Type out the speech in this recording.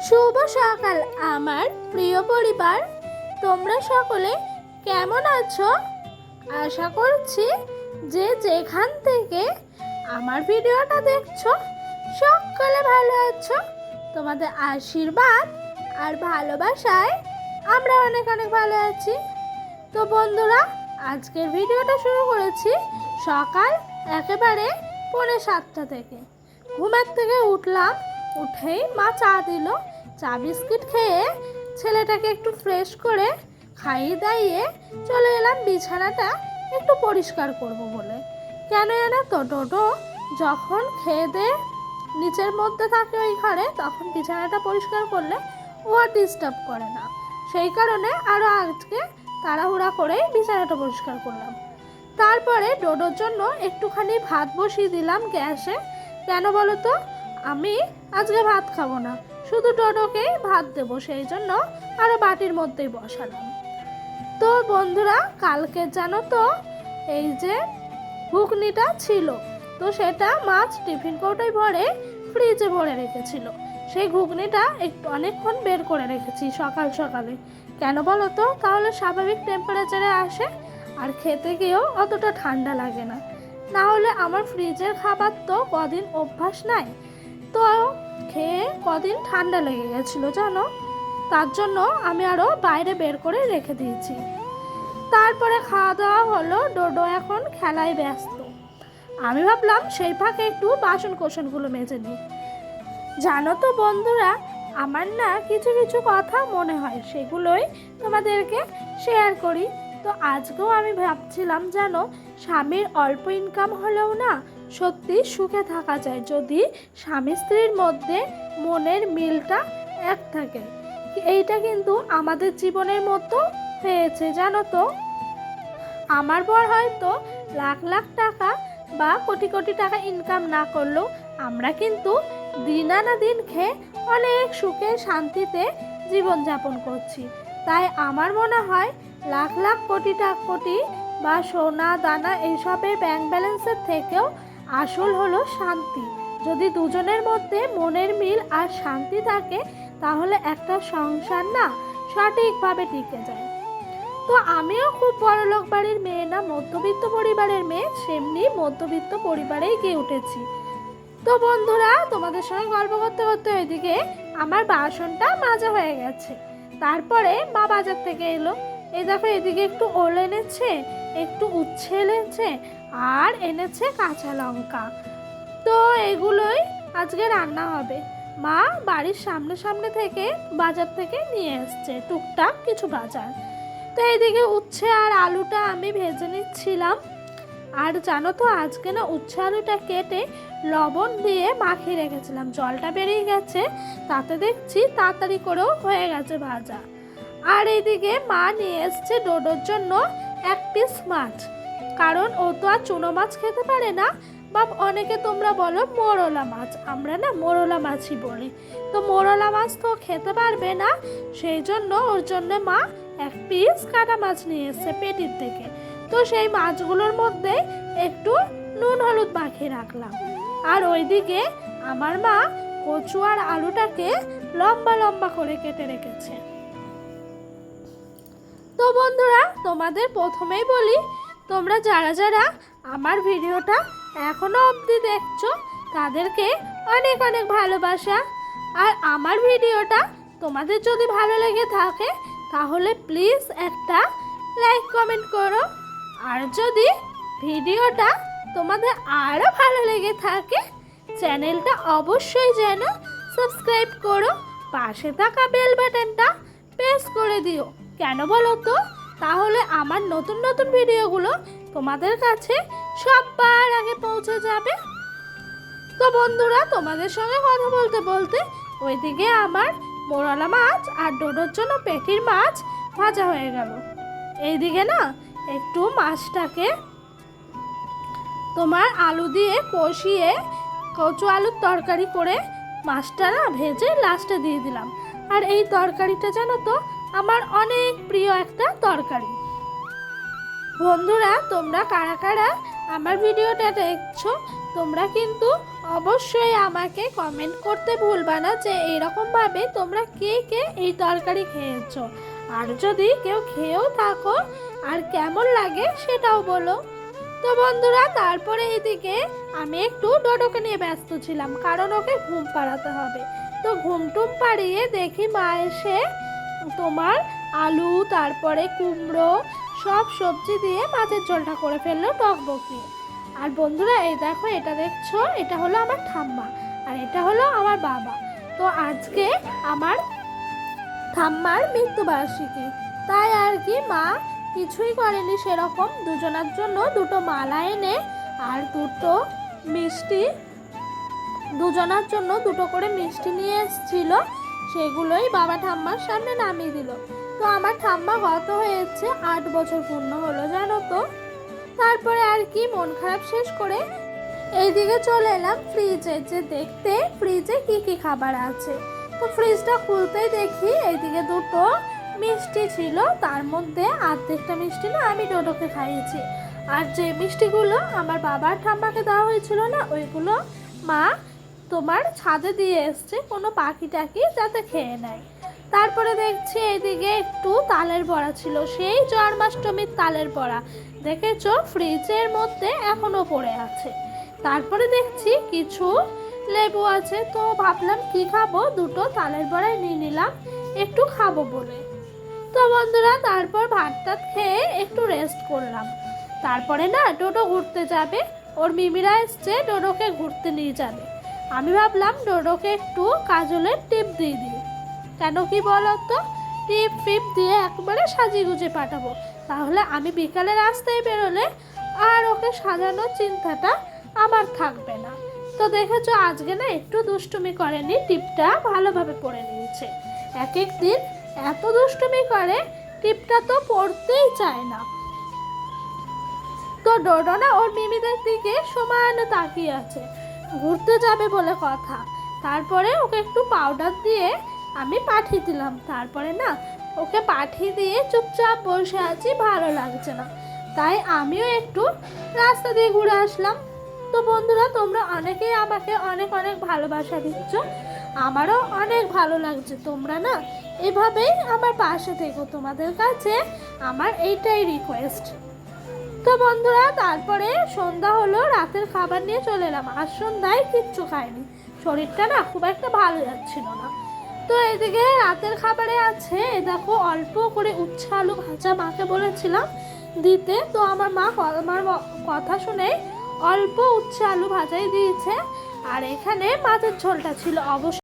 শুভ সকাল আমার প্রিয় পরিবার। তোমরা সকলে কেমন আছো? আশা করছি যে যেখান থেকে আমার ভিডিওটা দেখছো সকলে ভালো আছো। তোমাদের আশীর্বাদ আর ভালোবাসায় আমরা অনেক অনেক ভালো আছি। তো বন্ধুরা, আজকের ভিডিওটা শুরু করেছি সকাল একেবারে 6:45 থেকে। ঘুমের থেকে উঠলাম, উঠেই মা চা দিল। চা বিস্কিট খেয়ে ছেলেটাকে একটু ফ্রেশ করে খাইয়ে দাইয়ে চলে এলাম বিছানাটা একটু পরিষ্কার করব বলে। কেন জানো তো, ডোডো যখন খেয়ে দিয়ে নিচের মধ্যে থাকে ওই ঘরে, তখন বিছানাটা পরিষ্কার করলে ও আর ডিস্টার্ব করে না। সেই কারণে আরও আজকে তাড়াহুড়া করেই বিছানাটা পরিষ্কার করলাম। তারপরে ডোডোর জন্য একটুখানি ভাত বসিয়ে দিলাম গ্যাসে। কেন বলো তো, আমি আজকে ভাত খাবো না, শুধু ডোডোকেই ভাত দেবো, সেই জন্য আরও বাটির মধ্যেই বসালাম। তো বন্ধুরা, কালকে জানো তো এই যে ঘুগনিটা ছিল, তো সেটা মাছ টিফিন কৌটোয় ভরে ফ্রিজে ভরে রেখেছিল। সেই ঘুগনিটা একটু অনেকক্ষণ বের করে রেখেছি সকাল সকালে। কেন বলো তো, তাহলে স্বাভাবিক টেম্পারেচারে আসে আর খেতে গিয়েও অতটা ঠান্ডা লাগে না। না হলে আমার ফ্রিজের খাবার তো কদিন অভ্যাস নাই, তো খেয়ে কদিন ঠান্ডা লেগে গেছিলো জানো। তার জন্য আমি আরও বাইরে বের করে রেখে দিয়েছি। তারপরে খাওয়া দাওয়া হলো, ডোডো এখন খেলায় ব্যস্ত। আমি ভাবলাম সেই ফাঁকে একটু বাসন কোসনগুলো মেজে নিই। জানো তো বন্ধুরা, আমার না কিছু কিছু কথা মনে হয়, সেগুলোই তোমাদেরকে শেয়ার করি। তো আজকেও আমি ভাবছিলাম, জানো, স্বামীর অল্প ইনকাম হলেও না সত্যি সুখে থাকা যায় যদি স্বামী স্ত্রীর মধ্যে মনের মিলটা এক থাকে। এইটা কিন্তু আমাদের জীবনের মতো হয়েছে জানো তো। আমার বর হয়তো লাখ লাখ টাকা বা কোটি কোটি টাকা ইনকাম না করলেও আমরা কিন্তু দিন আনা দিন খেয়ে অনেক সুখে শান্তিতে জীবনযাপন করছি। তাই আমার মনে হয় লাখ লাখ কোটি বা সোনা দানা এইসবের ব্যাংক ব্যালেন্সের থেকেও আসল হলো শান্তি। যদি দুজনের মধ্যে মনের মিল আর শান্তি থাকে, তাহলে একটা সংসার না সঠিকভাবে টিকে যায়। তো আমিও খুব বড়লোক বাড়ির মেয়ে না, মধ্যবিত্ত পরিবারের মেয়ে, সেমনি মধ্যবিত্ত পরিবারেই গিয়ে উঠেছি। তো বন্ধুরা, তোমাদের সঙ্গে গল্প করতে করতে ওইদিকে আমার বাসনটা মাজা হয়ে গেছে। তারপরে মা বাজার থেকে এলো। এই দেখো, এদিকে একটু ওল এনেছে, একটু উচ্ছে এনেছে, আর এনেছে কাঁচা লঙ্কা। তো এগুলোই আজকে রান্না হবে। মা বাড়ির সামনে সামনে থেকে বাজার থেকে নিয়ে এসছে টুকটাক কিছু বাজার। তো এইদিকে উচ্ছে আর আলুটা আমি ভেজে নিচ্ছিলাম। আর জানো তো, আজকে না উচ্ছে আলুটা কেটে লবণ দিয়ে মাখিয়ে রেখেছিলাম, জলটা বেরিয়ে গেছে, তাতে দেখছি তাড়াতাড়ি করেও হয়ে গেছে ভাজা। আর এইদিকে মা নিয়ে এসছে ডোডোর জন্য 1 পিস মাছ, কারণ ও তো আর চুনো মাছ খেতে পারে না, বা অনেকে তোমরা বলো মোরলা মাছ, আমরা না মোরলা মাছই বলি। তো মোরলা মাছ তো খেতে পারবে না, সেই জন্য ওর জন্য মা 1 পিস কাটা মাছ নিয়ে এসছে পেটির থেকে। তো সেই মাছগুলোর মধ্যে একটু নুন হলুদ মাখিয়ে রাখলাম। আর ওইদিকে আমার মা কচু আর আলুটাকে লম্বা লম্বা করে কেটে রেখেছে। তো বন্ধুরা, তোমাদের প্রথমেই বলি, তোমরা যারা যারা আমার ভিডিওটা এখনো অবধি দেখছো তাদেরকে অনেক অনেক ভালোবাসা। আর আমার ভিডিওটা তোমাদের যদি ভালো লেগে থাকে তাহলে প্লিজ একটা লাইক কমেন্ট করো। আর যদি ভিডিওটা তোমাদের আরও ভালো লেগে থাকে, চ্যানেলটা অবশ্যই যেন সাবস্ক্রাইব করো, পাশে থাকা বেল বাটনটা প্রেস করে দিও। কেন বলো তো, তাহলে আমার নতুন নতুন ভিডিওগুলো তোমাদের কাছে সবার আগে পৌঁছে যাবে। তো বন্ধুরা, তোমাদের সঙ্গে কথা বলতে বলতে ওইদিকে আমার মোরলা মাছ আর ডোডোর জন্য পেটির মাছ ভাজা হয়ে গেল। এইদিকে না একটু মাছটাকে তোমার আলু দিয়ে কষিয়ে কচু আলুর তরকারি করে মাছটা না ভেজে লাস্টে দিয়ে দিলাম। আর এই তরকারিটা জানো তো আমার অনেক প্রিয় একটা তরকারি। বন্ধুরা, তোমরা কারা কারা আমার ভিডিওটা দেখছো তোমরা কিন্তু অবশ্যই আমাকে কমেন্ট করতে ভুলবা না যে এরকমভাবে তোমরা কে কে এই তরকারি খেয়েছো, আর যদি কেউ খেয়েও থাকো আর কেমন লাগে সেটাও বলো। তো বন্ধুরা, তারপরে এদিকে আমি একটু ডোডোকে নিয়ে ব্যস্ত ছিলাম, কারণ ওকে ঘুম পাড়াতে হবে। তো ঘুমটুম পাড়িয়ে দেখি মা এসে তোমার আলু, তারপরে কুমড়ো, সব সবজি দিয়ে মাছের ঝোলটা করে ফেললো টকবক দিয়ে। আর বন্ধুরা, এই দেখো, এটা দেখছো, এটা হলো আমার ঠাম্মা আর এটা হলো আমার বাবা। তো আজকে আমার ঠাম্মার মৃত্যুবার্ষিকী, তাই আর কি মা কিছুই করেনি সেরকম, দুজনের জন্য দুটো মালা এনে আর দুজনের জন্য দুটো করে মিষ্টি নিয়ে এসেছিল, সেগুলোই বাবা ঠাম্মার সামনে নামিয়ে দিল। তো আমার ঠাম্মা গত হয়েছে 8 বছর পূর্ণ হলো, জানো তো। তারপরে আর কি মন খারাপ শেষ করে এইদিকে চলে এলাম ফ্রিজে, যে দেখতে ফ্রিজে কি কি খাবার আছে। তো ফ্রিজটা খুলতেই দেখি এইদিকে দুটো মিষ্টি ছিল, তার মধ্যে অর্ধেকটা মিষ্টি না আমি ডোডোকে খাইয়েছি, আর যে মিষ্টিগুলো আমার বাবার ঠাম্মাকে দেওয়া হয়েছিল না, ওইগুলো মা তোমার ছাদে দিয়ে এসছে কোনো পাখি টাকি যাতে খেয়ে নেয়। তারপরে দেখছি এদিকে একটু তালের বড়া ছিল, সেই জন্মাষ্টমীর তালের বড়া, দেখেছো ফ্রিজের মধ্যে এখনো পড়ে আছে। তারপরে দেখছি কিছু লেবু আছে, তো ভাবলাম কি খাবো, দুটো তালের বড়াই নিয়ে নিলাম একটু খাবো বলে। তো বন্ধুরা, তারপর ভাত টাত খেয়ে একটু রেস্ট করলাম। তারপরে না ডোডো ঘুরতে যাবে, ওর মিমিরা এসছে ডোডোকে ঘুরতে নিয়ে যাবে। আমি ভাবলাম ডোডোকে একটু কাজলের টিপ দিয়ে দিই, কেন কি বলো তো, টিপ ফিপ দিয়ে একবারে সাজিয়ে গুজিয়ে পাঠাবো, তাহলে আমি বিকালে রাস্তায় বেরোলে আর ওকে সাজানোর চিন্তাটা আমার থাকবে না। তো দেখেছো আজকে না একটু দুষ্টুমি করেনি, টিপটা ভালোভাবে পরে নিয়েছে। এক এক দিন এত দুষ্টুমি করে, টিপটা তো পড়তেই চায় না। তো ডোডো না ওর মিমিদের দিকে সমানে তাকিয়ে আছে, ঘুরতে যাবে বলে কথা। তারপরে ওকে একটু পাউডার দিয়ে আমি পাঠিয়ে দিলাম, তারপরে না ওকে পাঠিয়ে দিয়ে চুপচাপ বসে আছি, ভালো লাগছে না, তাই আমিও একটু রাস্তা দিয়ে ঘুরে আসলাম। তো বন্ধুরা, তোমরা অনেকেই আমাকে অনেক অনেক ভালোবাসা দিচ্ছ, আমারও অনেক ভালো লাগছে। তোমরা না এভাবেই আমার পাশে থেকো, তোমাদের কাছে আমার এইটাই রিকোয়েস্ট। তো বন্ধুরা, তারপরে সন্ধ্যা হলো, রাতের খাবার নিয়ে চলে এলাম, আর সন্ধ্যায় কিচ্ছু খাইনি, শরীরটা না খুব একটা ভালো যাচ্ছিল না। তো এদিকে রাতের খাবারে আছে দেখো অল্প করে উচ্ছে আলু ভাজা, মাকে বলেছিলাম দিতে, তো আমার মা আমার কথা শুনে অল্প উচ্ছে আলু ভাজাই দিয়েছে, আর এখানে মাছের ঝোলটা ছিল অবশ্যই।